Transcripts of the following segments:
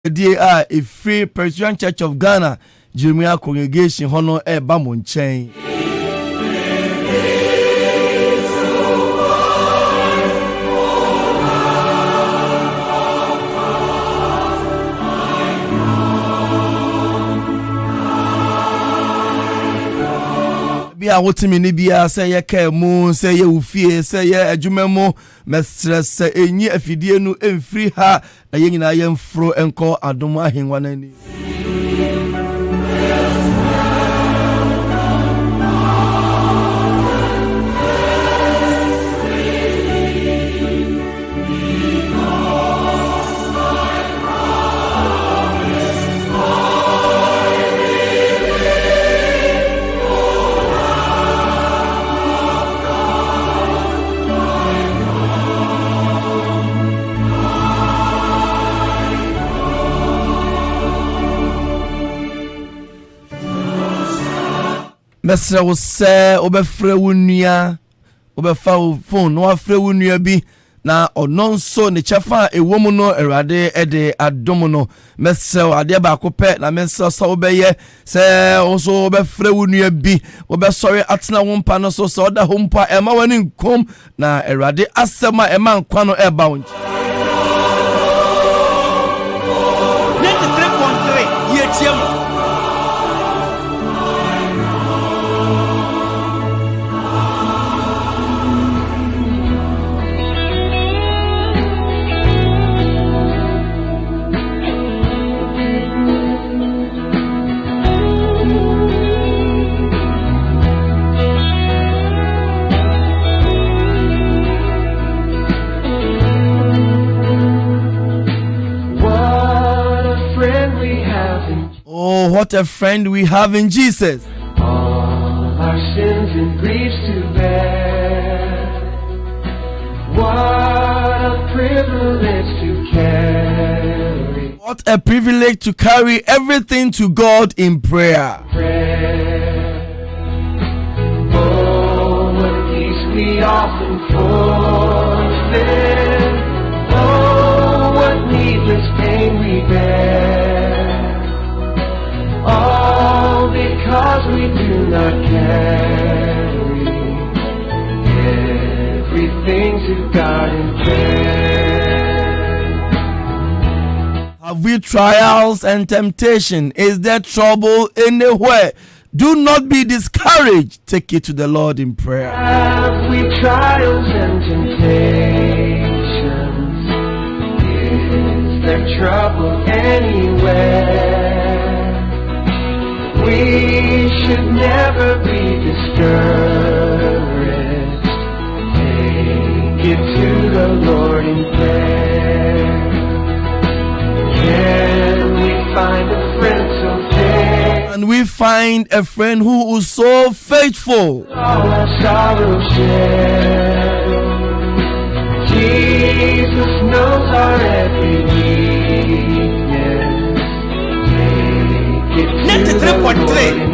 Dia a free Presbyterian Church of Ghana, Jeremiah congregation hono eba mo nchen. Bia wotimi ni bia se ye ka mu se ye ufie se ye adwuma mu mesre se enyi afidie nu emfiri ha na ye nyina ye mfro enko adom ahenwa nani. Mesre wo se obefre wo nua obefa wo phone no afre wo nua bi na ono nso ne chefa ewomu no erade ede adom no mesre ade ba akopɛ na mesre so obeye se oso obefre wo nua bi obesori atena wo mpa no so so oda ho mpa ema wani nkom na erade asema ema nkwa no eba wo nchi 93.3 yetiam. What a friend we have in Jesus. All our sins and griefs to bear. What a privilege to carry. What a privilege to carry everything to God in prayer. Oh, what peace we often forfeit. Oh, what needless pain we bear. All because we do not carry everything to God in prayer. Have we trials and temptation? Is there trouble anywhere? Do not be discouraged. Take it to the Lord in prayer. Have we trials and temptations? Is there trouble anywhere? We should never be discouraged. Take it to the Lord in prayer. Can we find a friend so faithful? And we find a friend who is so faithful. All our sorrow share. Jesus knows our every weakness. 93.3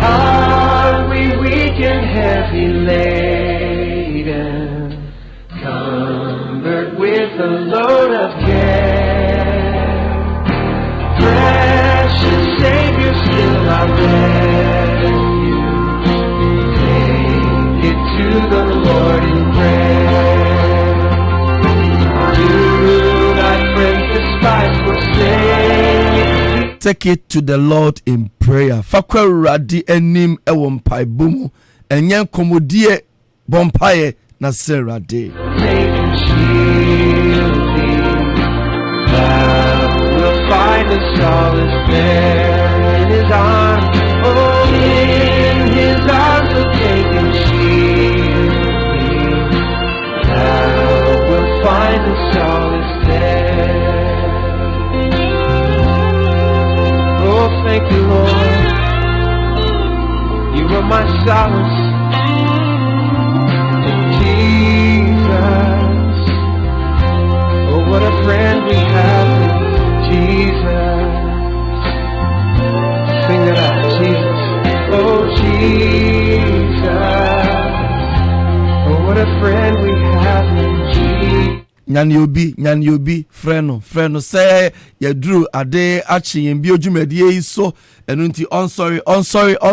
Are we weak and heavy laden, cumbered with a load of care? Precious Savior, still our refuge. Take it to the Lord in prayer. Take it to the Lord in prayer. Fakwa radi enim ewo mpaibumu enye komodie bompaye na serade. We'll find the solace there in His arms. Oh, in His arms will take and shield me. We'll find the solace there. Oh, thank you, Lord. You are my solace. Jesus. Oh, what a friend we have in Jesus. Sing it out, Jesus. Oh, Jesus. Oh, what a friend we have in nyane obi freno say yadru ade achi yembi odwumadie yi so enu nti on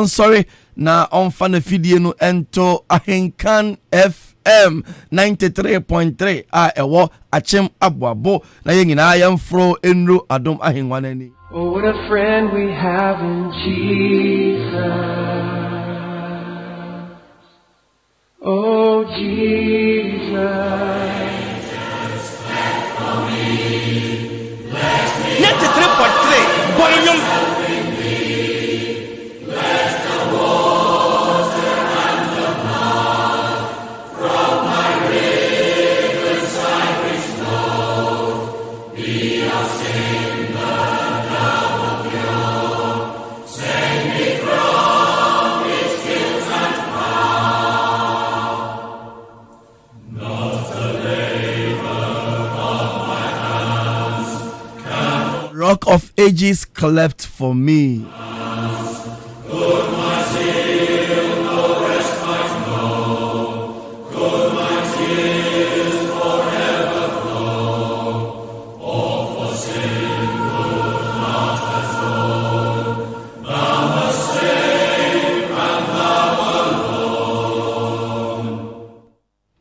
sorry na onfa na fidie no ento Ahenkan FM 93.3 a ewo Akyem Aboabo na yengina yemfro enro adom ahenwa nani. Oh, what a friend we have in Jesus. Oh, Jesus. 93.3 Bonum. Rock of ages cleft for me.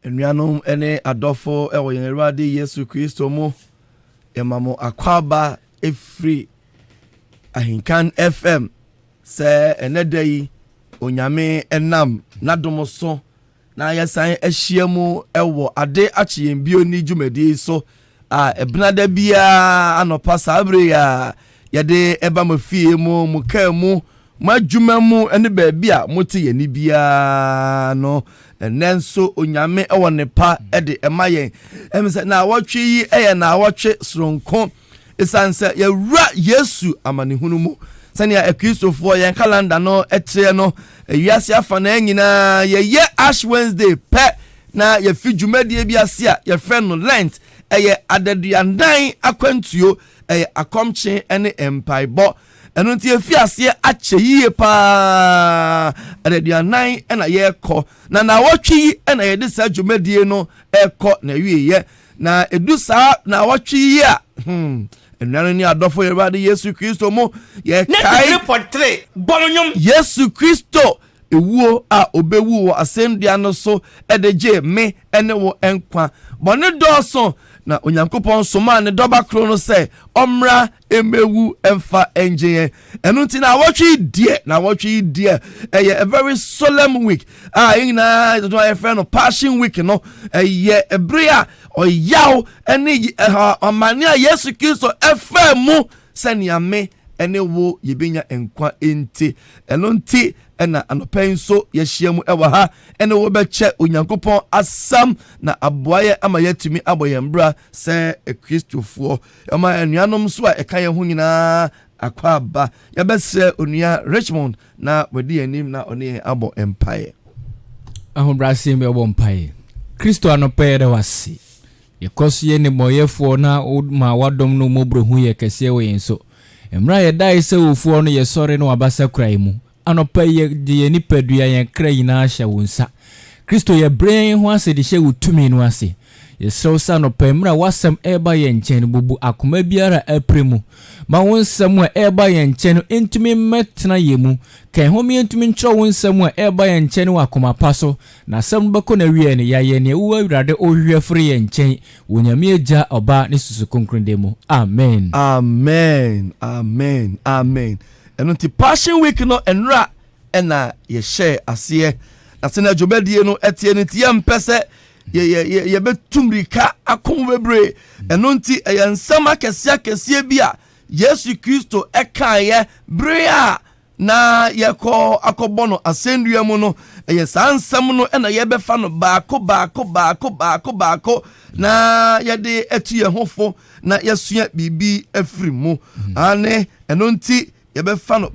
Enuanom ene adofo ewo yen Awurade Yesu Kristo mu emamo akwaba efri Ahenkan FM se enedai onyame enam nadomoso na yesan ahyiamu ewo ade akyem bio ni dwumadi so ebnada bia anopa sabre ya yede eba mafie mu mukamu madwumamu ene ba bia moti yani bia no enenso onyame ewo nepa ede emayen emse na awotwe yi eye na awotwe sronko isanse yewura Yesu amanehunu mu sania ekristofo yen calendar no etre no wiase afa na nyina ye Ash Wednesday pe na ye fidwumadie bi ase a ye friend no Lent eye adeduandan akwantuo eye akomche ene empaibo eno nti efiase ache yie pa adeduandan ena ye kɔ na wotwi ena ye de sa dwumadie no ekɔ na wiye na edusa na wotwi a enano ni adofo Awurade Yesu Kristo mo ye kai 93.3 Bonum. Yesu Kristo ewuo a obewu wo asendua no so edeje me ene wo enkwa bone doso na onyankopon soma ne doba kro no se omra emewu emfa enje enu nti na wotwi die eye a very solemn week ina do my friend Passion Week no eye ebrea oyaw ene amania Yesu Kristo efemu senia me ene wo yebenya enkwa enti eno nti ena anopenso yehyiamu ewa ha ene wo beche onyankopon asam na aboaye ama yatumi aboyembra se Kristofo ama enuanom so a eka ye ho nyina akwaba yabese onua Richmond na wadi anim na one abo empire ahobrase me abo empire Kristo anope de wasi yekosie ne moyefo na ma wadom no mobrohu ye kese we yenso emra ye dai se ofuo no ye sore no abasa krai mu anopa ye de ni padua ye krai na ahya wonsa Kristo ye brain ho ase de hye wutumi no ase ye sewsa no pemra wasem eba ye nchen bubu akoma biara apremu ma wonsem a eba ye nchen entumi metna yemu kan homi entumi ntro wonsem a eba ye nchen wa akoma paso na sem bako na wie ne ya ye ne wo Awurade ohwe fri ye nchen wonyame agya oba ne susu konkrende mu amen eno ti Passion Week no enra ena ye share ase na sena dwobadie no etie ne tie mpese ye betumrika akom bebre eno nti ensam akese bia Yesu Kristo ekaye brea na yeko akobono asendua mu no sansam no ena ye befa no baako na yede etu ye hofo na yesua bibi afrimu ane eno nti ye befa no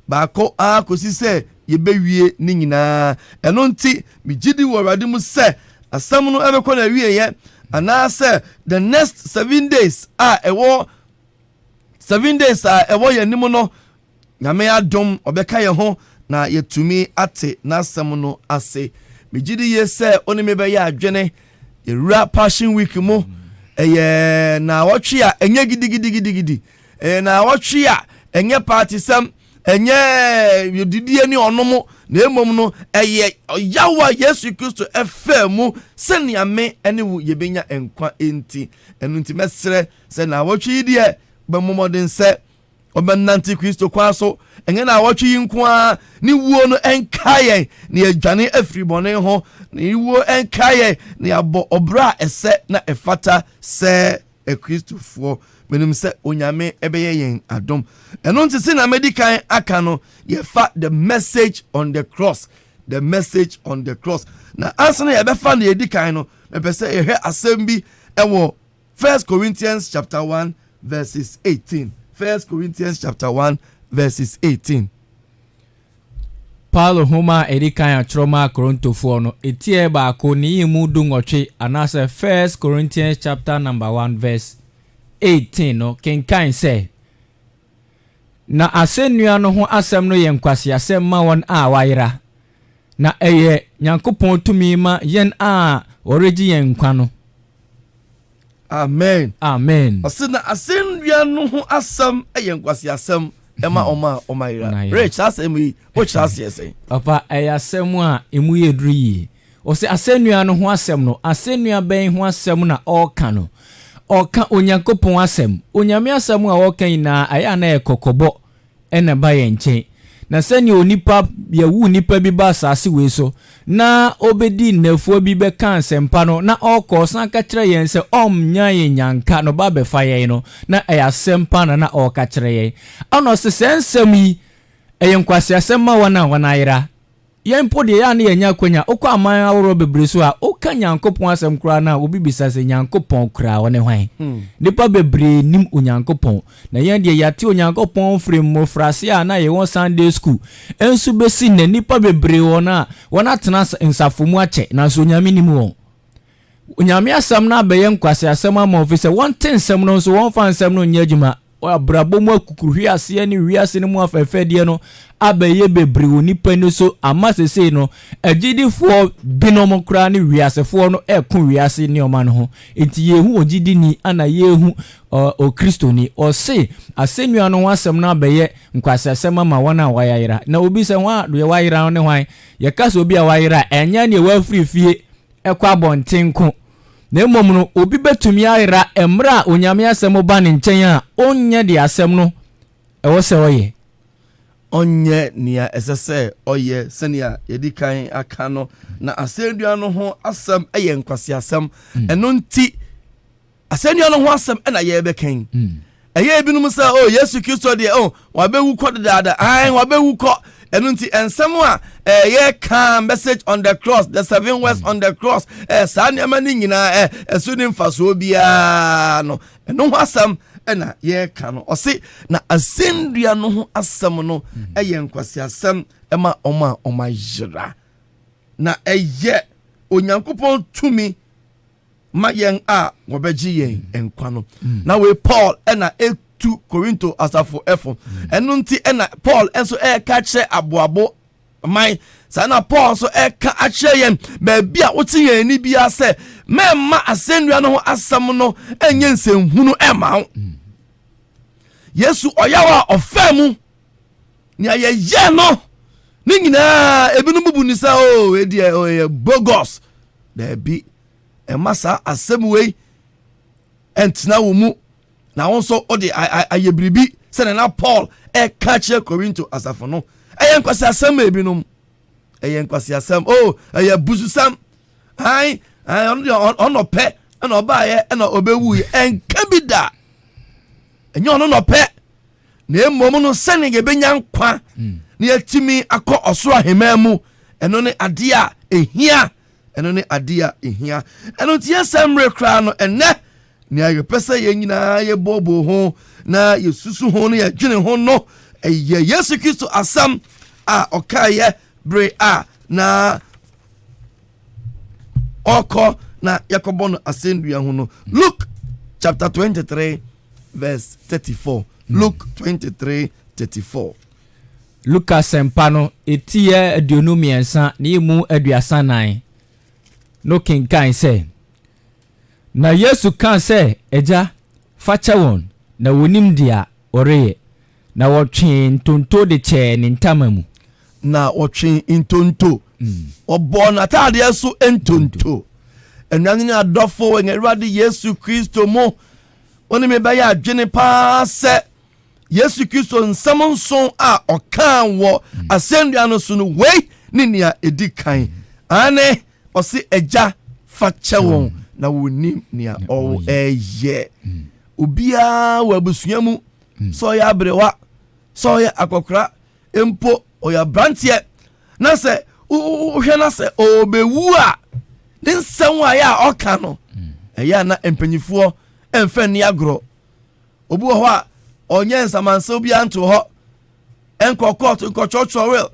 baako akosi se ye bewie ni nyina eno nti migidi wo Awurade mu se asam no ebekọ na wie ye ana se the next 7 days ewo 7 days ewo ye nimu no nyame adom obeka ye ho na yetumi ate na asam no ase migidi ye se oni me be ya adwene ewura Passion Week mu na watwe a enye gidigidi na watwe a enye party sam enye yodidie ni onomo na emom no yawa Yesu Kristo efemu senia me ene wo yebenya enkwa enti enu nti mesere se na watwe die bemomodin se obenanti Kristo kwa so enye na watwe yinkwa ni wuo no enkaye ni adwane afribone ho ni wuo enkaye ni abo obra ese na efata se Kristofo menim se onyame ebeye yen adom eno nti se na medical aka no ye fa the message on the cross na answer ye be fa na edikan no me pese ye hwe asem bi ewo 1 Corinthians chapter 1 verses 18 1 Corinthians chapter 1 verses 18 Paulo homa edikan atroma Korontofo no etie ba ko ni mu dungotwe anase 1 Corinthians chapter number 1 verse 18 no kenkan say na asennua no ho asem no ye nkwase asem ma won a wayera na eye Nyankopon tumi ma yen a oregi yen nkwa no amen osina asennua no ho asem eye nkwase asem ema oma ira rich asem yi which asem papa eye asem a emu ye duru yi o se asennua no ho asem no asennua ben ho asem na oka no oka Onyankopon asem onyame asem a wokan na aya na ekokobo ena ba ye nche na sani onipa ya wu nipa bi ba asase we so na obedi nafuo bi be kan sempa no na okọ san ka kire yen se nya ye nyanka no ba be fa ye no na aya sempa na oka kire ye ono se sensem yi eye nkwase asem ma wana ayira yempo de ya na yenya kwanya okọ aman aworo bebre so a oka Nyankopon asem kura na obi bisa se Nyankopon kura wone hwan nipa bebre nim Onyankopon na yen de yate Onyankopon frem frase a na ye won Sunday school ensu besi na nipa bebre wona tena nsafomu ache na so nyame nim won onyame asem na be yen kwase asem ama ofise won tensem no so won fa nsem no nyadwuma brabo mu akukuhwi ase ne wiase ne mu afefedie no abaye bebre onipa ni so amasese no agidifo binom kra ne wiasefo no ekun wiase ne oma no ho enti yehu ogidi ni ana yehu o Kristo ni o se asennua no wasem na abaye nkwase asem ama wana wayira na obi se hwa do ye wayira ne hwan ye kasa obi a wayira enya ne wafrifie ekwa abontenko na mmom no obi betumi ayira emra onyame asem ba ne nchen a onye de asem no ewo se oye onye nia esese oye senia yedikan aka no na asendua no ho asem eye nkwase asem eno nti asendua no ho asem na ye bekan eye binum se Yesu Kristo de wabewu kɔ dada wabewu kɔ eno nti ensem a ye kan message on the cross the 7 words on the cross sa ne ma ni nyina esu ni mfaso bia no eno ho asem na ye kan no ose na asendua no ho asem no eye nkwase asem ema oma yira na eye Onyankopon tumi ma yen a wobeji yen enkwa no na we Paul na 2 Korinto asafo efo eno nti na Paul enso ka kire aboabo mai sana Paul so ka akire yen ba bia wote yen ni bia se memma asendua no ho asem no enye nsenhunu ema Yesu oyawa ofemu ni ayeye no ni nyina ebinu bubu ni sa edi bogus there be emasa asem we entina wo mu na wonso odi ayebribi se na Paul ka kire Korinto asafo no nkwase asem ebinum nkwase asem bususam hai ono pe na obaye na obewu enka bida enye ono no pe na emom no sene ge benya nkwa na yatimi akọ osoro ahemamu eno ne ade a ehia eno tie samre kra no enne ni ayepese ye nyina ye bobo ho na yesusu ho no ye dwene ho no Yesu Kristo asam a okaye bre a na oko na yakobo no asendua ho no Luke chapter 23 verse 34 Luke 23:34 Lucas empano etie aduonumiensa na imu aduasanan no kenkan se na Yesu kan sɛ agya fa kyɛ wɔn na wonim dia ɔreyɛ na wɔtwe ntonto de kyɛɛ ne ntama mu na wɔtwe ntonto ɔbɔ n'ataadeɛ so ntonto ɛnuane ne adɔfo wɔ Awurade Yesu Kristo mu wɔne me bɛyɛ adwene paa sɛ Yesu Kristo nsɛm nson a ɔkaa wɔ asɛnnua no so no wei ne nea ɛdi kan ane ɔse agya fa kyɛ wɔn na wɔnim nea ɔwɔ ɛyɛ obiara wɔ abusua mu sɛ ɔyɛ aberewa sɛ ɔyɛ akɔkora mpo ɔyɛ abranteɛ na sɛ wohwɛ na sɛ ɔbɛwu a ne nsɛm a yɛ a ɔka no ɛyɛ a na mpanyifoɔ ɛmfa nni agorɔ obi wɔ hɔ a ɔnyɛ nsamansa obiara nto hɔ ɛnkɔ court nkɔkyɔkyɔ will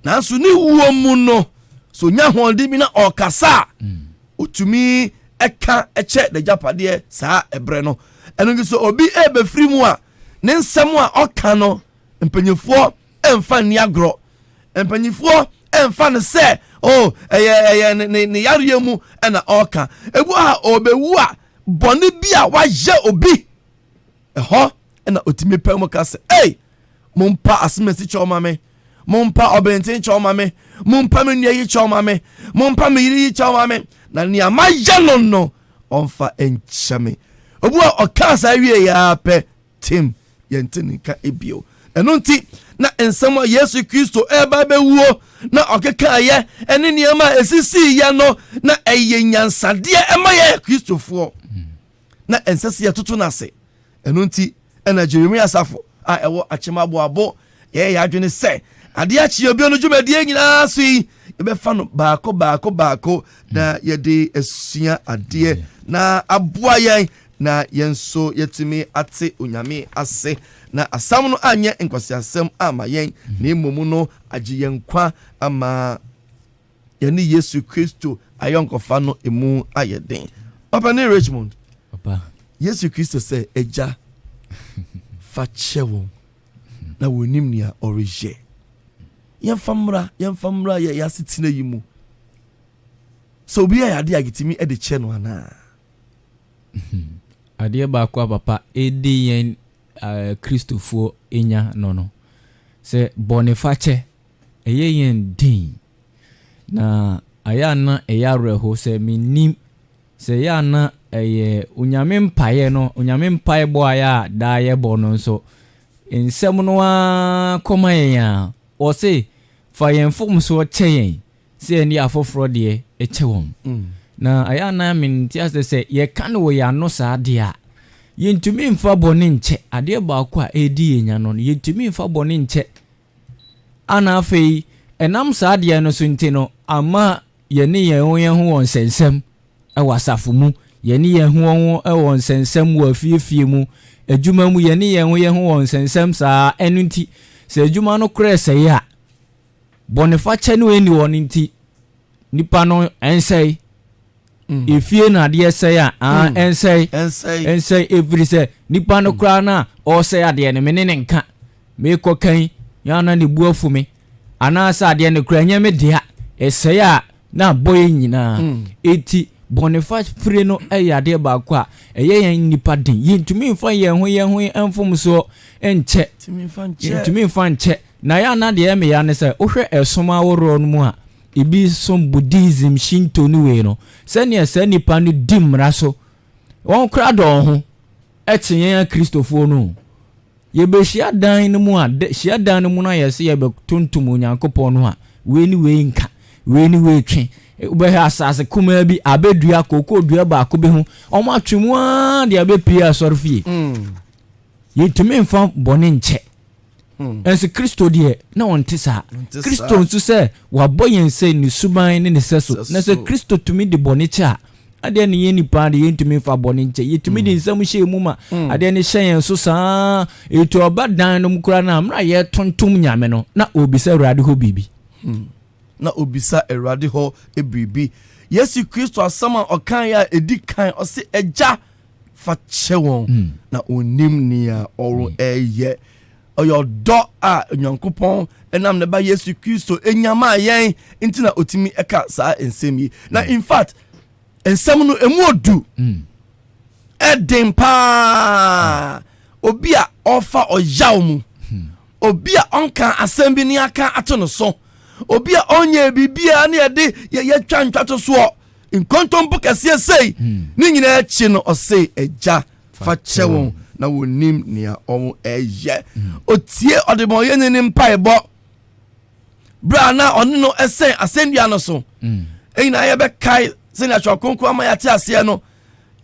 nanso ne wuo mu no so nya hoɔden bi na ɔkasa a otumi ɛka ɛkyɛ n'agyapadeɛ saa ɛbrɛ no ɛno nso obi ɛbɛfiri mu a ne nsɛm a ɔka no mpanyifoɔ ɛmfa nni agorɔ mpanyifoɔ ɛmfa no sɛ ɛyɛ ne yareɛ mu ɛna ɔka ebu a ɔbɛwu a bɔne bi a wayɛ obi ɛhɔ ɛna otimi pɛ mu ka sɛ mompa asemasi kyɛw ma me mompa ɔbɛnten kyɛw ma me mompa me nua yi kyɛw ma me mompa me yiri yi kyɛw ma me na nea mayɛ no ɔmfa ɛnkyɛ me obu a ɔka saa wie ya pɛ tim yɛnte ne ka ebio ɛno nti na nsɛm a Yesu Kristo ɛba bɛwuo na ɔkekaayɛ ɛne nneɛma a ɛsisi yɛ no na ɛyɛ nyansadeɛ ɛma yɛ Kristofoɔ na ɛnsɛ sɛ yɛtoto no ase ɛno nti ɛna Jeremia Safo a ɛwɔ Akyem Aboabo yɛyɛ adwene sɛ adeɛ akyi obi no dwumadie nyinaa so yi yɛbɛfa no baako na yɛde asua adeɛ na aboa yɛn na yɛnso yɛtumi ate onyame ase na asam no anyɛ nkwasiasɛm ama yɛn na mmom no agye yɛn kwa ama yɛne Yesu Kristo ayɔnkɔfa no emu ayɛ den papa ne Richmond papa Yesu Kristo sɛ agya fa kyɛ wɔn na wɔnim nea ɔreyɛ yɛmfa mmra yɛ asetena yi mu sɛ obi yɛ ade agetimi de kyɛ no anaa adeɛ baako a papa ɛdi yɛn Kristofoɔ ɛnya no sɛ bɔne fa kyɛ ɛyɛ yɛn din na ayɛ ana ɛyɛ awerɛho sɛ menim sɛ ɛyɛ ana ɛyɛ onyame mpaeɛ no onyame mpaeɛ bɔ ayɛ a daa yɛbɔ no nso nsɛm no a kɔma yɛn a ɔse fa yɛn fom so kyɛ yɛn sɛ ɛni afoforɔ deɛ ɛkyɛ wɔn na ayɛ ana mente asɛ sɛ yɛka no wɔ yɛn ano saa deɛ a yɛntumi mfa bɔne nkyɛ adeɛ baako a ɛdi yɛnya no yɛntumi mfa bɔne nkyɛ ana afei ɛnam saa deɛ no so nti no ama yɛne yɛn ho wɔ nsɛnsɛm ɛwɔ asafo mu yɛne yɛn ho ɛwɔ nsɛnsɛm wɔ afiefie mu adwuma mu yɛne yɛn ho wɔ nsɛnsɛm saa ɛno nti sɛ adwuma no korɛ sɛe a bɔnefa kyɛ no ɛni wɔ no nti nipa no ɛnsɛe efie na adeɛ sɛe a ɛnsɛe ɛfiri sɛ nipa no koraa no a ɔsɛe adeɛ no mene ne nka meekɔ kan yana ne bu afu me anaasɛ adeɛ no koraa nyɛ me dea ɛsɛe a na abɔ yɛ nyinaa ɛti bɔnefa fire no ɛyɛ adeɛ baako a ɛyɛ yɛn nipa den yɛntumi mfa yɛn ho ɛmfom so ɛnkyɛ yɛntumi mfa nkyɛ na yɛ ana deɛ ɛmɛ ya ne sɛ wohwɛ ɛsom aworoɔ no mu a ebi som Buddhism Shinto no wei no sɛnea saa nipa no di mmara so wɔn kora dɔn ho ɛte yɛn Kristofoɔ no yɛbɛhyia dan no mu a hyia dan no mu no a yɛsɛ yɛbɛtontom Onyankopɔn no a wei ni wei nka wei ni wei twe wobɛhɛ asase kumaa bi abɛdua koko dua baako bi ho ɔmo atwe mu a deɛ abɛpie asɔre fie yɛntumi mfa bɔne nkyɛ ɛnso Kristo deɛ na wɔnte saa Kristo nso sɛ wabɔ yɛn sɛ ne suban ne ne sɛ so na sɛ Kristo tumi de bɔne kyɛ a adeɛ ne yɛn nipa de yɛntumi mfa bɔne nkyɛ yɛtumi de nsɛm hyɛ mu ma adeɛ ne hyɛ yɛn so saa ɛtu ɔba dan no mu koraa no a mmra yɛtontom nyame no na obisa Awurade hɔ biribi na obisa Awurade hɔ biribi Yesu Kristo asɛm a ɔkan ya edi kan ɔse agya fa kyɛ wɔn na onim nea ɔro ɛyɛ ɔyɛ ɔdɔ a Onyankopɔn ɛnam ne ba Yesu Kristo enyama yɛn nti na otimi ɛka saa nsɛm yi na in fact ensam no emu odu eden pa obi a ofa oyaw mu obi a onka asem bi ni aka ato no so obi a onye bibia na ye twa ntwato so nkontompo kase sei ni nyina achi no ose agya fa chewo na wonim nia omo eye otie odemo ye ni mpaebo bra na ono no esen asendua no so na ye be kai sene atwakonko ama ya te ase no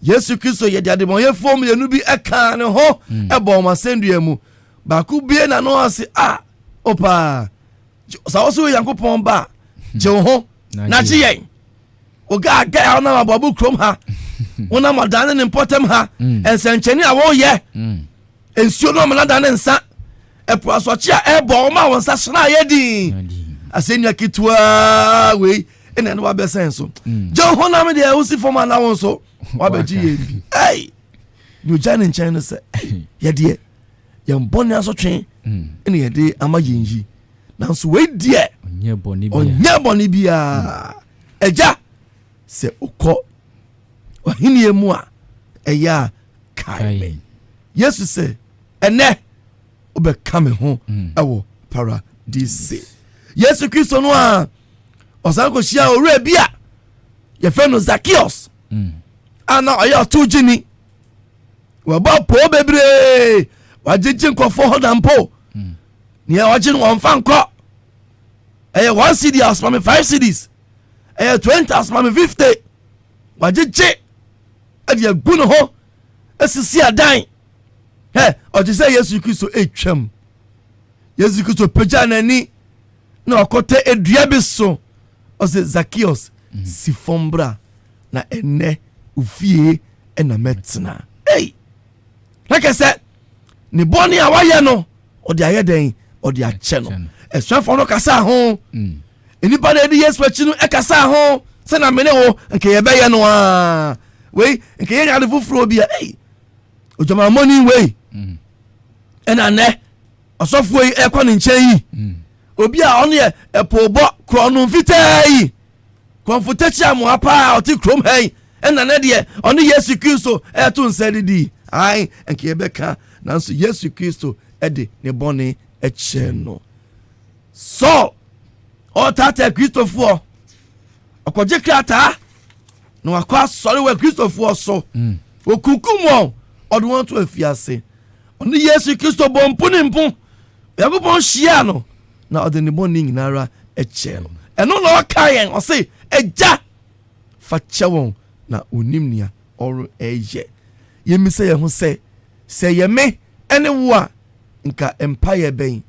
Yesu Kristo ye de ademo ye fom ye nu bi eka ne ho ebo ma asendua mu ba ku bie na no ase opa sa oso Yankopon ba je ho na je yen oga ga na Aboabo krom ha wona madane ne potem ha ensencheni a wo ye ensuo no ma dane nsa epo asochi a ebo ma won sa sna ye din asenya kitwa we ene no ba senso je ho na me de usi forma na won so wa ba ji ye bi ai you jane in China say ye de ye mboni aso twen ene ye de ama yenji na so we de onye boni bia eja se ukọ wahini emu a eya kai Yesu se ene obeka me ho ewo paradise Yesu Kristo no a osanko hia ore bia ye fe no Zacchaeus ana oya tujini wa ba po bebre wajeje nkofo hodampo ni e waje no wonfa nko eye 1 cedi as mame 5 cedis eye 20 as mame 50 wajeje ade agu no ho asisi adan oje say Yesu Kristo etwam Yesu Kristo peja nani na okote edua bi so o se Zacchaeus si fombra na ene ufie ena metna like I said ni boni awaye no ode ayeden ode ache no eswafo no kasa ho enipa na edi Yesu achi no ekasa ho se na mene wo nke ye beye no a we nke ye nya de fufuro bia ojama money we ena ne osofo yi ekọ ne nchen yi obi a ono ye epobo krono mfitai konfutachi amu apa oti krom hey ena ne de ono Yesu Kristo eto nsedi ai nke ye beka nanso Yesu Kristo ede ne bone eche no so o tata Kristofo okoje krata no akwa sori we Kristofo so okukumo odo won to afiase ono Yesu Kristo bompo ne mpo Yakobon hia no na ode ne bone nyinara eche no eno na okayen o se eja fa chewon na onim nia oru eye yemise ye ho se ye me ene wo a nka empire ben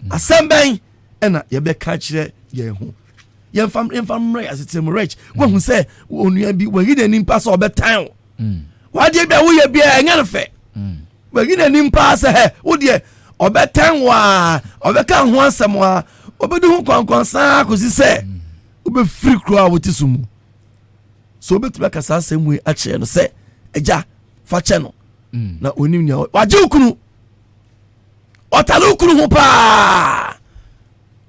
asem ben ena ye be ka kire ye ho ye fam right as it is rich wo hu se onua bi wa gide nimpa so obetan wa de bia wo ye bia enya no fe wa gide nimpa se he wo de obetan wa obeka ho asem wa obedu hu kwankonsa akosi se obe free kro a woti sumu so obetu ka sa asem we a kire no se eja fa che no na onim nya waje ukunu otalu ukunu hu pa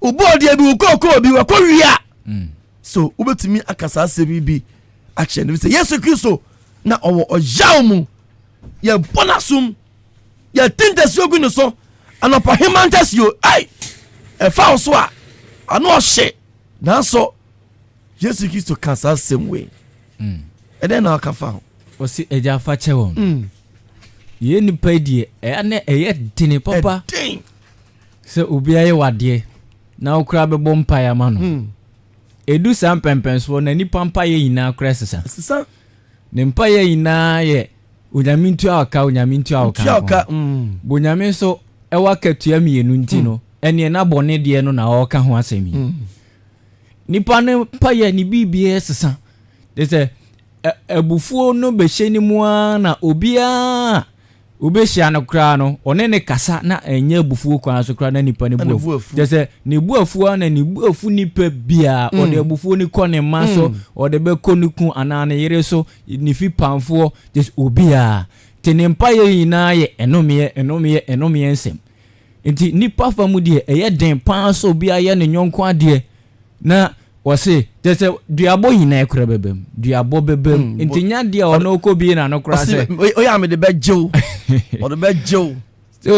ubodi bi ukoko bi wa kowia so ubetumi akasa asebi bi ache no say Yesu Kristo na owo ojaw mu ye bonasum ye tintesu ogu no so anopa himantas yo ai e fa so a ano ohye na so Yesu Kristo kasa asemwe e den na aka fa o si eja fa che won ye nipa die ene eye dini papa se obi aye wade na okra be bompa ya ma no edu sam pempenso na nipa mpa ye ina kra sesa ne mpa ye ina ye onyamintu aka bonyame so ewa katua mienu nti no ene na bone de no na oka ho asemi nipa ne mpa ye ni bibie sesa de se ebufuo no be hyeni mu na obia obehia no kra no one ne kasa na enye abufuo kwa so kra na nipa ne buafu je se ne buafu na ne buafu nipa bia ode abufuo ni kɔ ne ma so ode be koniku ana ne yere so ni fi pamfo je obia tenempa ye yina ye enomie nsem enti nipa famu de eye den pan so bia ye ne nyonko ade na wɔse te sɛ duabɔ nyinaa kura bɛbɛm duabɔ bɛbɛm nti nya deɛ ɔno kɔ bi na no kora sɛ oyɛ me de bɛgyew ɔde bɛgyew sɛ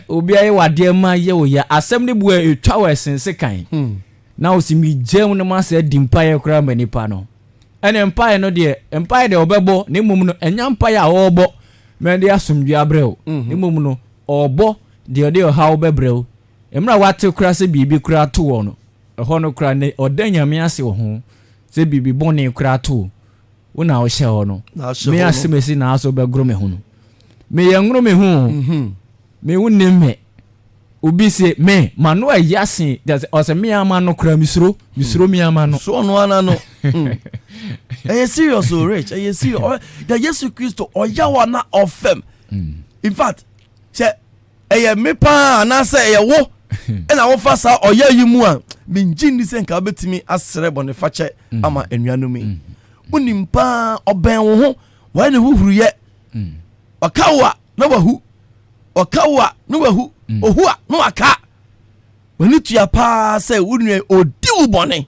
obia yɛ wadeɛ ma yɛ wo ya asɛm ne bu etwa wɔ sense kan na wo si mi gyem no ma sɛ di mpaeɛ kora ma nipa no ɛne mpaeɛ no deɛ ɔbɛbɔ ne mmom no ɛnya mpaeɛ a ɔbɔ mɛ de asomdwe abrɛw ne mmom no ɔbɔ deɛ ɔde ɔhaw bɛbrɛw emra wate kora sɛ biribi kora to wɔ no ɛhɔ no kora ne ɔda nyame ase wɔ ho sɛ biribi bɔne kora to wo na ɔhyɛ hɔ no me asemesi na aso bɛgoro me ho no me yɛ ngoro me ho me wo ne me obi se me mano ayase ɔsɛ me ama no kora misuro me ama no so no ana no ɛyɛ serious o rich ɛyɛ serious the Jesus Christ ɔyawa na ɔfam in fact sɛ ɛyɛ me pa na sɛ ɛyɛ wo ɛna wo fa sa ɔya yi mu a minji ni sɛ nka betimi asrɛ bɔne fakyɛ ama anuanom yi unim pa ɔbɛn wo ho wɔn ne huhuruyɛ ɔkawa na wahu ɔkawa na wahu ohua na waka wani tua pa sɛ wunua odi wo bɔne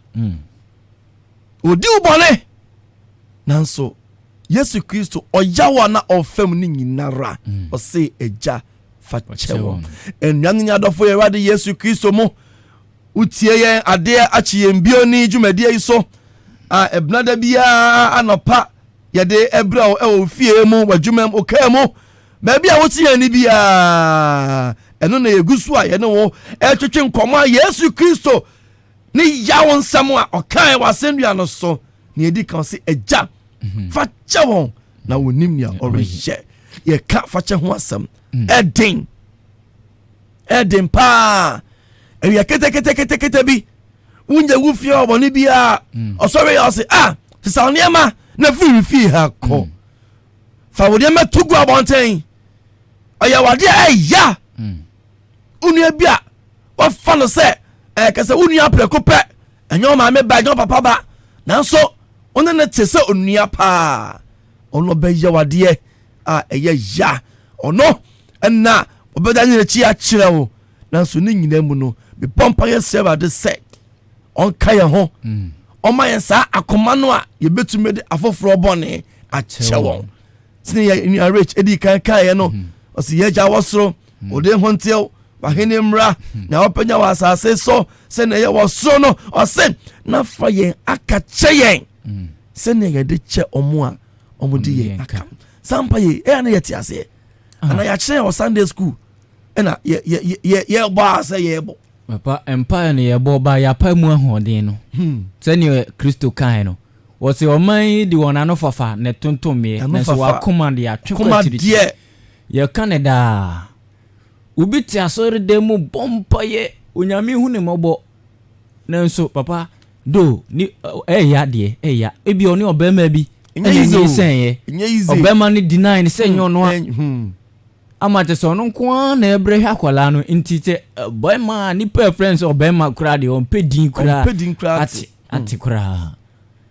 nanso Yesu Kristo ɔyawa na ɔfam ne nyinara ɔse agya fakyɛwɔ ɛnuane nya dɔfo yɛ wade Yesu Kristo mo utie yɛn adeɛ akyi yɛn bio ni dwumadie yi so a ebnada bia anɔpa yɛde ɛbrɛ ɛwɔ fie mu wadwuma mu okaa mu baabi a wote yɛn ni bia ɛno na yɛgusu a yɛne wo ɛtwetwe nkɔmɔ a Yesu Kristo ne yawo nsɛm a ɔkae wasɛnnua no so ne yɛdi kan se agya fakyɛwɔ na wonim nea ɔreyɛ yɛka fakyɛ ho asɛm ɛden paa ɛyɛ kete bi wunye wu fie ɔbɔne bi a ɔsɔre yɛ ɔse sisa nneɛma na firi ha kɔ fa wo nneɛma to gu abɔnten ɔyɛ wade ɛya unua bi a wɔfa no sɛ kɛsɛ unua prɛko pɛ ɛnyɛ ɔmaame ba ɛnyɛ papa ba nanso ɔne ne te sɛ onua paa ɔno bɛyɛ wadeɛ a ɛyɛ ya ɔno ɛna ɔbɛda ne n'akyi akyerɛ wo nanso ne nyina mu no bepɔmpa yɛ sɛ Awurade sɛ ɔnka yɛn ho ɔma yɛn saa akoma no a yɛbɛtumi de afoforɔ bɔne akyɛ wɔn sene yɛ rich ɛdi kan kaeɛ no ɔsɛ yɛgya wɔ soro ɔde ho ntew wahene mmra na wɔpɛnya wɔ asase so sɛnea ɛyɛ wɔ soro no ɔse na fa yɛn aka kyɛ yɛn sɛnea yɛde kyɛ ɔmo a ɔmo de yɛn aka sampa yɛ ɛyɛ na yɛte aseɛ ana yɛakyerɛ wɔ Sunday school ɛna yɛbɔ a sɛ yɛbɔ papa empire no yɛbɔ ba yɛapa mu ahoɔden no sɛnea Kristo kae no wɔsɛ ɔman de wɔn ano fafa na tontommeɛ na so wakoma de atwe kwakyirikyiri yɛka ne daa obi te asɔre dan mu bɔmpa yɛ onyame hu ne mmɔbɔ nanso papa do ni ɛyɛ adeɛ ɛyɛ ebi ɔne ɔbɛrima bi ɛnyɛ sɛnyɛ ɔbɛrima no deny ne sɛ nyɛ ɔno a ama te sɛ ɔno nko a na ɛbrɛ hwɛ akwadaa no nti sɛ bɔrima nipa friends ɔbɛrima koraa deɛ ɔmpɛ din koraa ate koraa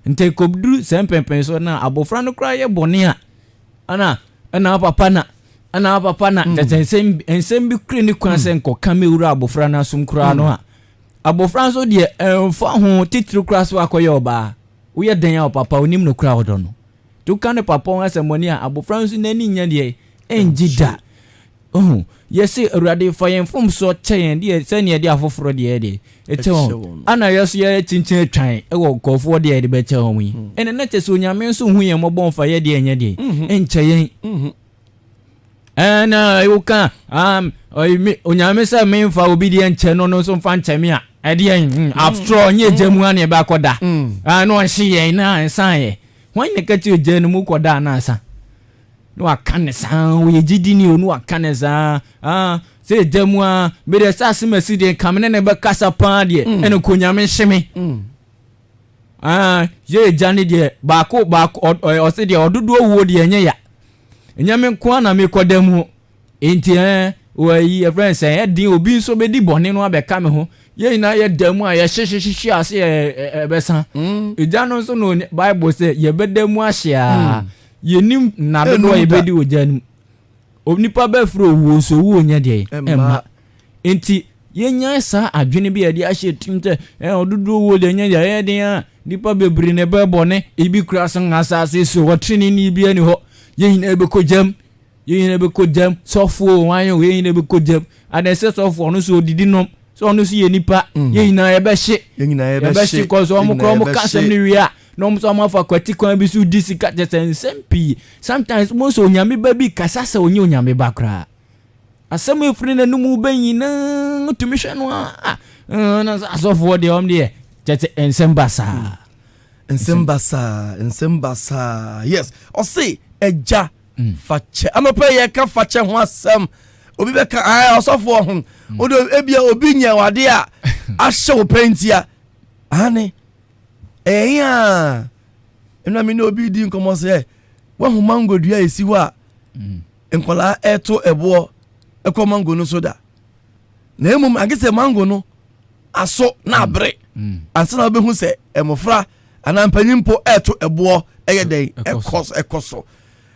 nti kɔbduru sɛ mpɛmpɛn so na abɔfra no koraa yɛ bɔne a ɛna papa na tɛtɛ nsɛm bi kure ne kwan sɛ nkɔka mewura abɔfra no asom koraa no a abɔfra nso deɛ ɛmfa ho titiri koraa so akɔyɛ ɔbaa woyɛ dɛn a ɔpapa onim no koraa ɔdɔ no nti woka ne papa ho asɛmmɔne a abɔfra nso n'ani nya deɛ ɛngye da yɛse Awurade fa yɛn fom so kyɛ yɛn deɛ sɛnea yɛde afoforɔ deɛ yɛde ɛkyɛ wɔn ana yɛso yɛ kyinkyin atwan ɛwɔ nkɔɔfoɔ deɛ yɛde bɛkyɛ wɔn yi ɛne na kyɛ sɛ onyame nso hu yɛn mmɔbɔ mfa yɛ deɛ ɛnyɛ deɛ ɛnkyɛ yɛn ɛna woka onyame sɛ memfa obi deɛ nkyɛ no nso mfa nkyɛ me a ɛdeɛ after all nyɛ gya mu a ne yɛbɛakɔda na ɔnhye yɛn na ɛnsan yɛ wɔn ne ka kyerɛ gya no mu kɔda anaasa no akane saa we gidi ni onu akane saa se demu a me de sa semasi de kamene ne be kasa pa de ene konyame hyeme je jani de baako o se de ododo wo de enye ya enyame nko na me kodam enti we your friend say e din obi nso be di bone no abeka me ho ye na ye demu a ye hyehyehye ase e besa eja no nso no Bible say ye bedemu ahia yenim na dodo yebedi ojanum onipa be fro wo so wo nya de emma enti yenya sa adwene bi ade ahye timte ododo wo de nya ya den a nipa bebiri ne bebone ebi kura so ngasase so wotrene ni bi ani ho yenya be kojam sofo wanyo yenya be kojam adese sofo no so odidi nom so no so ye nipa yenya ye be hye cause o mo kasem ni wi a no mo so mo fa kwati kwan bi so disika jesensempie sometimes mo so onyame ba bi kasa se onye onyame ba kra asem efiri na numu banyina tumi hwe no a na asofo de om de tete ensembasa yes o say eja fache anope ye ka fache ho asem obi be ka asofo ho odo ebia obi nya wade a ahye wo pentia ane ya ena mi no obi di nkomo se wa hu mango dua esi ho a enkola eto ebo ekọ mango no soda na emum agese mango no aso na abre ansa na behu se emofra ana mpanyimpo eto ebo eyeden ekoso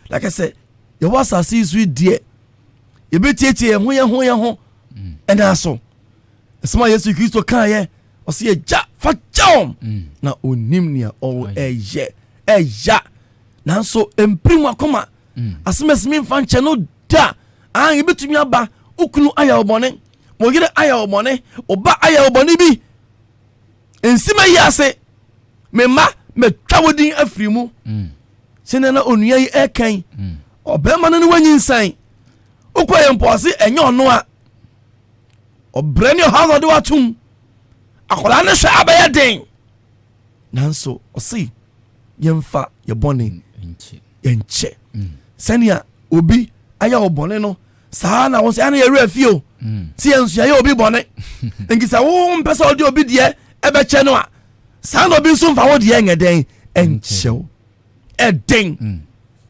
like I say you was asisi sweet die ye betietie ho ye ena aso esma Yesu Kristo kan ye o se ja fa jom na onim nia o eya nanso emprim akoma asemesimi mfa nche no da ye betumi aba ukunu aya obone mogire aya obone oba aya obone bi ensima yi ase memma metwa wodin afrimu sene na onua yi ekan obema no wanyinsan ukoye mpoase enye ono a obrani hazo de watum akola ne hwe abaya den nanso osi yemfa ye bone enche senia obi aya obone no saa na won se ana ye refio ti ensu ya obi bone ngisa wo mpesa odi obi de ebe che no a saa na obi nso mfa wo de ngeden enchew eden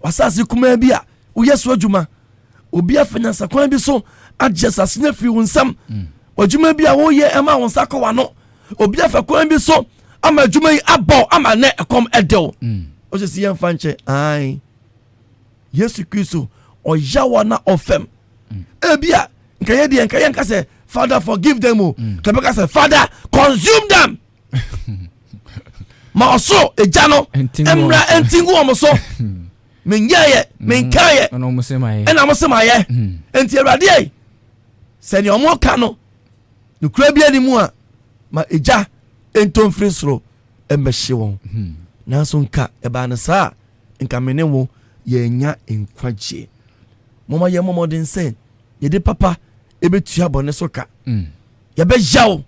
wasasi kuma bi a wo yeso adwuma obi afanya sakwan bi so adjust na fi wonsam adwuma bi a wo ye ema won sakwa no obi afakwan bi so ama adwuma yi abo ama ne ekom edew o se si yemfa nche ai Yesu Kristo o yawa na ofem ebia nkaye de nkaye nka say Father forgive them o kebeka say Father consume them ma so ejano emra entingu omoso menyaye menkaye no mo se maye ena mo se maye enti Awurade ai se ne omo ka no nukura bia ni mu a ma eja entomfiri soro embehye won nanso nka eba na saa nka mene wo ye nya enkwaje mama ye momodin sen ye de papa ebetua bone so ka ye be yaw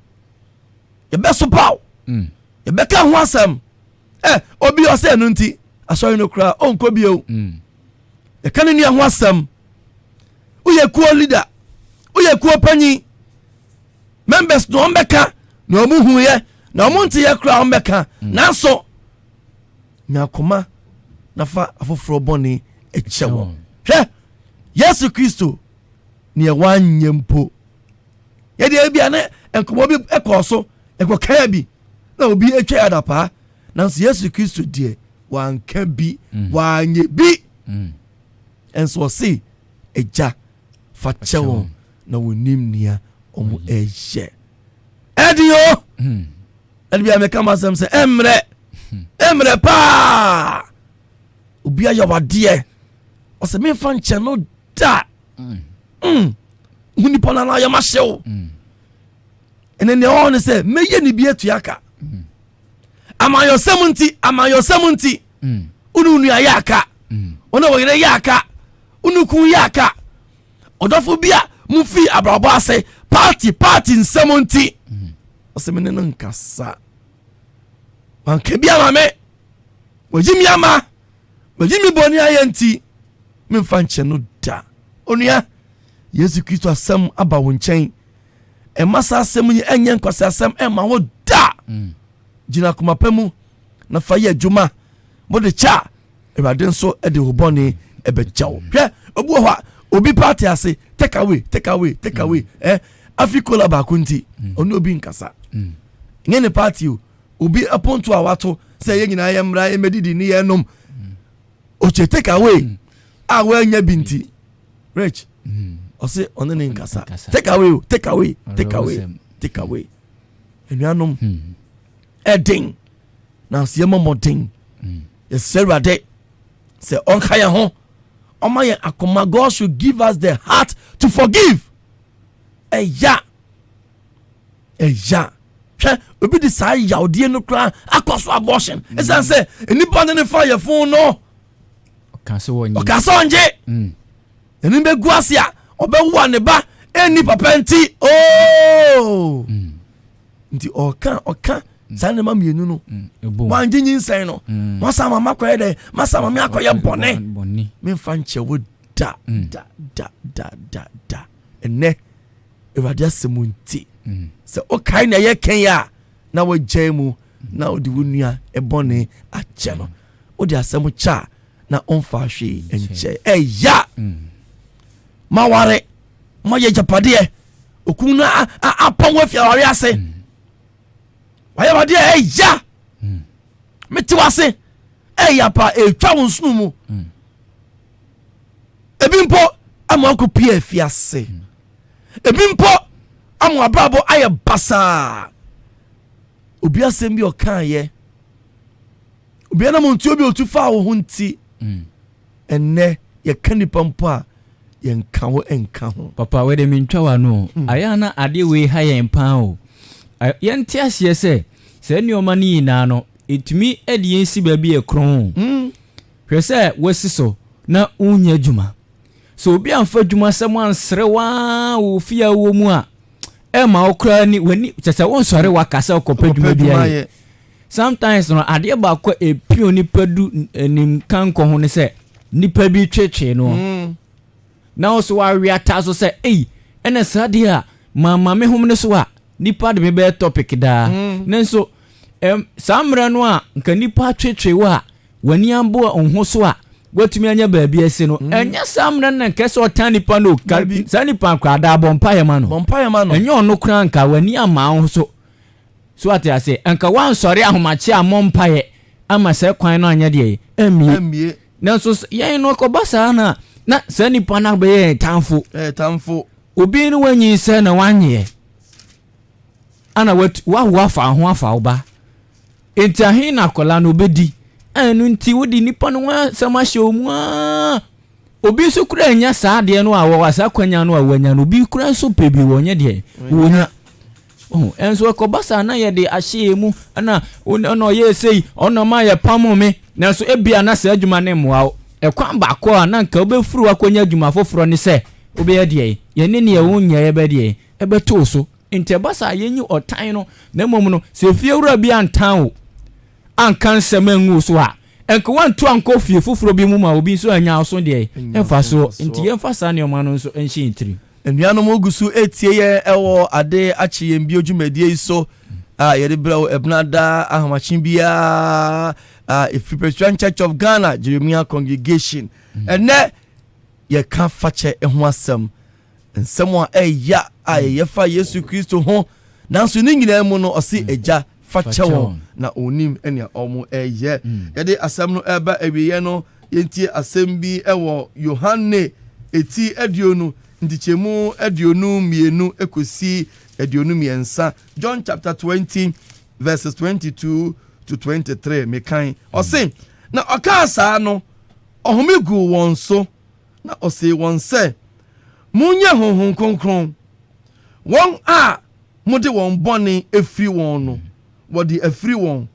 ye be so paw ye be ka ho asem obi o se no nti asori no kra onko bi o ye kan ni ho asem uye kuo leader uye kuo panyi members no mbeka na omu hu ye na omu nti ye kra mbeka nanso nyakoma nafa afoforo boni echewo hwe Yesu Kristo ni wanyempo ye de bia na enkomo bi ekoso ekoka bi na obi etwa adapa nanso Yesu Kristo die wanka bi wanye bi enso si eja fachewo na wonim nia omu eje edio bia me kama sam se emre pa obi ayawade o se me fa nche no da huni pona na yama hyew ene ne on se meye ni bi etuaka amayo semunti unu ayaka ona wo yire yaka unu ku yaka odofo bia mu fi abrabo ase party nsemunti o se me ne nkasa wan ke bia ma me wojimi ama wojimi boni ayenti me fa nche no da onua Yesu Kristo asem aba wo nchen e masa asem ni enye nkwasa asem e ma wo da jina kuma pemu na fa ye adwuma mo de cha Awurade nso e de hoboni e be chawo hwe obu ho obi party ase take away afikola ba kunti onu obi nkasa ngene party obi aponto awato se ye nyina ye mra e medidi ni ye nom o che take away awa nya binti rich ɔse ɔne ne nkasa take away enuanom ɛden na sɛ yɛmɔmɔden yɛsrɛ Awurade sɛ ɔnka yɛn ho ɔma yɛn akoma. God should give us the heart to forgive. Ɛya hwɛ obi de saa yawdeɛ no koraa akɔ so abortion ɛsiane sɛ nnipa ne fa yɛ fon no ɔka sɛ ɔngye ɛno bɛgu ase a ɔbɛwoa ne ba ɛnni papa nti nti ɔka saa nnɛma mmienu no wangye nyinsɛn no masa mama akɔyɛ dɛ masa mame akɔyɛ bɔne memfa nkyɛ wo da ɛnɛ Awurade asɛm nti sɛ ɔkae na ɛyɛ kɛn a na wɔgyae mu na wode wo nua ɛbɔne akyɛ no wode asɛm kyɛ a na ɔmfa hwee nkyɛ ɛya maware moyɛ gyapadeɛ okun no apɔn wafia ware ase wayɛ wadeɛ ɛya mete wase ɛya pa ɛtwa wo nsono mu ebi mpo ama akɔpie afiase ebi mpo ama abrabo ayɛ basaa obi asɛm bi ɔkaayɛ obi na mo ntuo bi otu fa wo ho nti ɛnɛ yɛka nipa mpo a yɛnka wo ɛnka ho papa we de mentwa wa no aya na ade we ha yɛn pan o yɛnte aseɛ sɛ nneɔma no nyinaa no ɛtumi ade yɛnsi baabi ɛkron hwɛ sɛ wasi so na wonya adwuma so obi amfa adwuma sɛ mo ansere waa wo fia wo mu a ɛma okra ni wani kyɛ wo nsɔre wakasa okɔpɛ adwuma bia sometimes no ade ba kɔ epio nipa du nim kanko ho ne sɛ nipa bi twetwe no na also wa wiata so sɛ ɛna sade a mama me hom ne so a nipa de me be topic da nanso samra no a nka nipa twetwe wa wani ambo onho so a watumi anya baabi ase no enya samra na nke so ɔtan nipa no sa nipa kwa da bompaye ma no enye ɔno kra nka wani ama ho so ate ase nka wan sɔre ahomache amompaye ama sɛ kwan no anya de emie nanso yɛn no kɔba saa na sɛ nipa na be tamfo obi no wanyi sɛ na wanyɛ ana wa fa ho afa oba enti ahin na kola no bedi anu nti wodi nipa no wa sama hye omu a obi so kura anya saa de no a wa sa kwanya no a wanya no obi kura so pebi wonye de wonya enso ekobasa na ye de ahye mu ana ono ye sei ono ma ye pamo me na so ebia na sa adwuma ne moa ekwan ba ko a na nka obefuru akonya adwuma foforo ne se obe ye de ye ne ne wonya ye be de ebeto so enti basa yenyi otan no na mom no se fie wura bi antan wo ankan semangu so a enka wantu anko fie foforo bi mu ma obi so anya so de emfa so enti emfa sa ne o ma no so enhye ntiri enuanom ogusu etie ye ewo ade achi ye mbi odwumadie iso yede brawo ebnada ahamachi bia Presbyterian Church of Ghana Jeremiah congregation ene ye ka fache eho asem nsem a eya ye fa Yesu Kristo ho nanso ni nyina mu no ose eja fache won na onim ene omo eye yede asem no eba ewiye no yentie asem bi ewo Yohane eti aduonu ndichemu aduonu mienu ekosi aduonu miensa John chapter 20 verses 22 to 23 mekan ose na okasa no ohomegu won so na ose won se munye honhon konkron won a mode won bone efri won no wodi efri won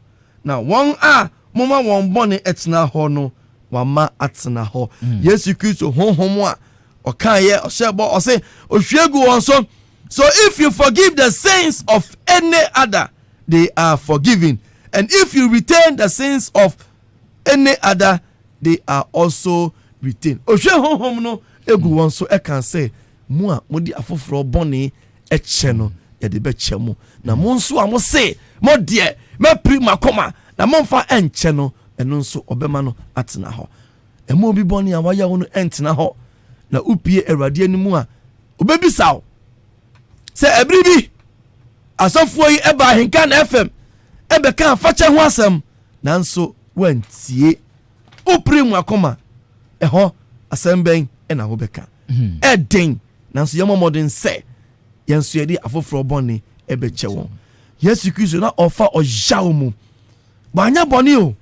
na won a moma won bone etna ho no wama atna ho Yesu Kristo honhom a okaye osebo ose ohwiegu won so if you forgive the sins of any other they are forgiven, and if you retain the sins of any other they are also retained. Ohwe honhom no egu won so e kan say mu a modi afoforo bone eche no ye de be che mu na mo nso a mo say mo de me pri makoma na mo mfa enche no eno nso obema no atena ho emo bi bone a waya wo no entena ho na upie Awurade animu a obebisaw se ebribi asofo yi eba henka na FM ebe kan fache ho asem nanso wantie upri mu akoma eho asem ben na wo beka eden nanso yɛmɔ modern say yɛnso yɛde afoforo bɔne ɛbɛkyɛ wɔn Yesu Kristo na ɔfa ɔyaw mu banya bɔne o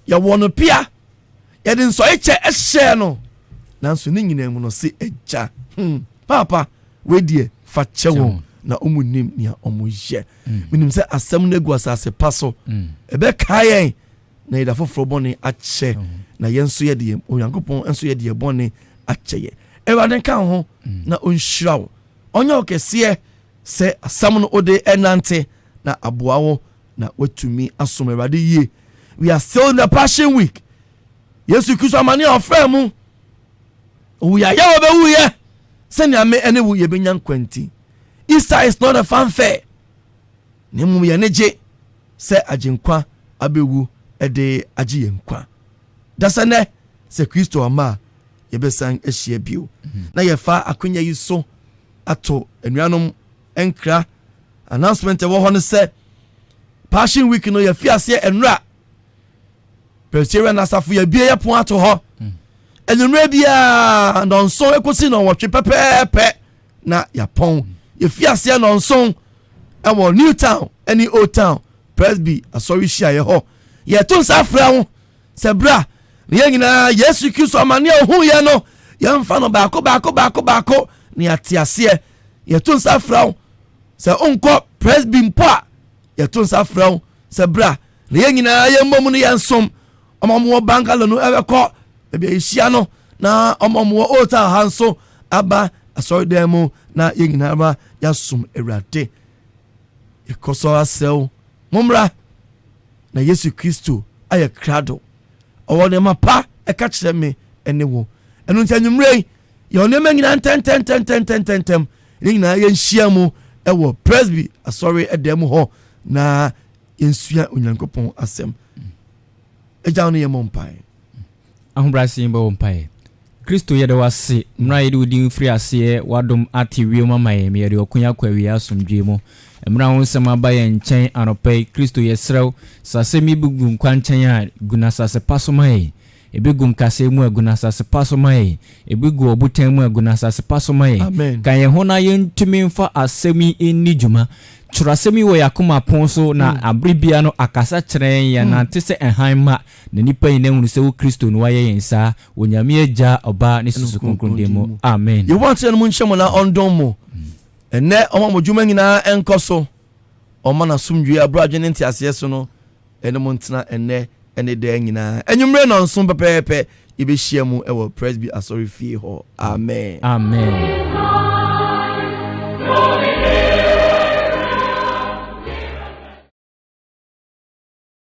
yɛwɔ no pia yɛde nsɔe kyɛ ɛhyɛ no nanso ne nyina mu no se agya papa we die fa kyɛ wɔn na ɔmu nim nia ɔmu yɛ menim sɛ asɛm no gu asase pa so ɛbɛka yɛn na yɛde afoforo bɔne akyɛ na yɛnso yɛde Onyankopɔn nso yɛde bɔne akyɛ yɛ Ewurade ka ho na ɔnhyira wo ɔnyɛ ɔkɛseɛ sɛ asɛm no ode ɛnante na aboa wo na watumi asom Ewurade yie. We are still in the Passion Week. Yesu Kristo amane ɔfrɛ mu we are yawo be wu ye sɛnea me ene wu ye benya nkwanti. Easter is not a fanfare. Ne mu ye ne gye sɛ agyenkwa abewu ɛde agye ye nkwa. Dasane sɛ Kristo ama ye besan ahyia bio. Na ye fa akonya yi so ato anuanom enkra announcement ɛwɔ hɔ no sɛ Passion Week no ye fiase enra Presbyterian asafo ye bie ye pon ato hɔ. Enumre bia nonso ekosi no wɔtwe pɛpɛɛpɛ na yapon ye fiase nonso ɛwɔ New Town any Old Town Presby asɔre hyia ye hɔ ye to nsa fra ho sɛ bra ne nyina Yesu Kristo amane ohu ye no ye mfa no baako ne atiase ye to nsa fra ho sɛ onko Presby mpo a ye to nsa fra ho sɛ bra ne nyina ye mmom no ye nsom ɔmɔmɔ bankalo no ɛbɛkɔ ebi ehia no na ɔmɔmɔ Old Town ha nso aba asɔre dan mu na ye nyina ba yasom Ewurade ekoso asɛw momra na Yesu Kristo ayɛ krado ɔwɔ ne mapa ɛka kyerɛ me ɛne wo ɛno nti anwumrɛ yɛ ɔne ma nyina ntɛntɛm ne nyina yɛ nhyia mu ɛwɔ Presby asɔre ɛdan mu hɔ na yɛnsua Onyankopɔn asɛm ɛgya no yɛ mɔmpae ahobrɛase mbɛ wɔmpae Kristo yɛde wase mmra yɛde wodin firi aseɛ wadom ate wiem ama yɛ me yɛde ɔkonya kwa wie asomdwe mu mmra ho nsɛm aba yɛ nkyɛn anɔpɛ Kristo yɛsrɛw sase mi bugu nkwa nkyɛn a guna sase paso ma yɛ ebegu nkase mu aguna sase paso ma yɛ ebegu obutan mu aguna sase paso ma yɛ kan yɛ ho na yɛntumi mfa asɛm yi ni dwuma Churasemi wo yakuma ponso na abribia no akasa kyerɛn ya na te sɛ ɛhan ma na nipa yi na hunu sɛ wo Kristo no wayɛ yensa onyame agya ɔba ne susu konkrondem mu amen. You want to know nhyɛ mo na ɔndɔm mo ɛnɛ ɔma mo dwuma nyinaa ɛnkɔ so ɔma na sumdwe abradwe ne ntiaseɛ so no ɛne mo ntena ɛnɛ ɛne da nyinaa ɛnwumre no nso pɛpɛɛpɛ yɛbɛhyia mu ɛwɔ Presby asɔre fie hɔ amen.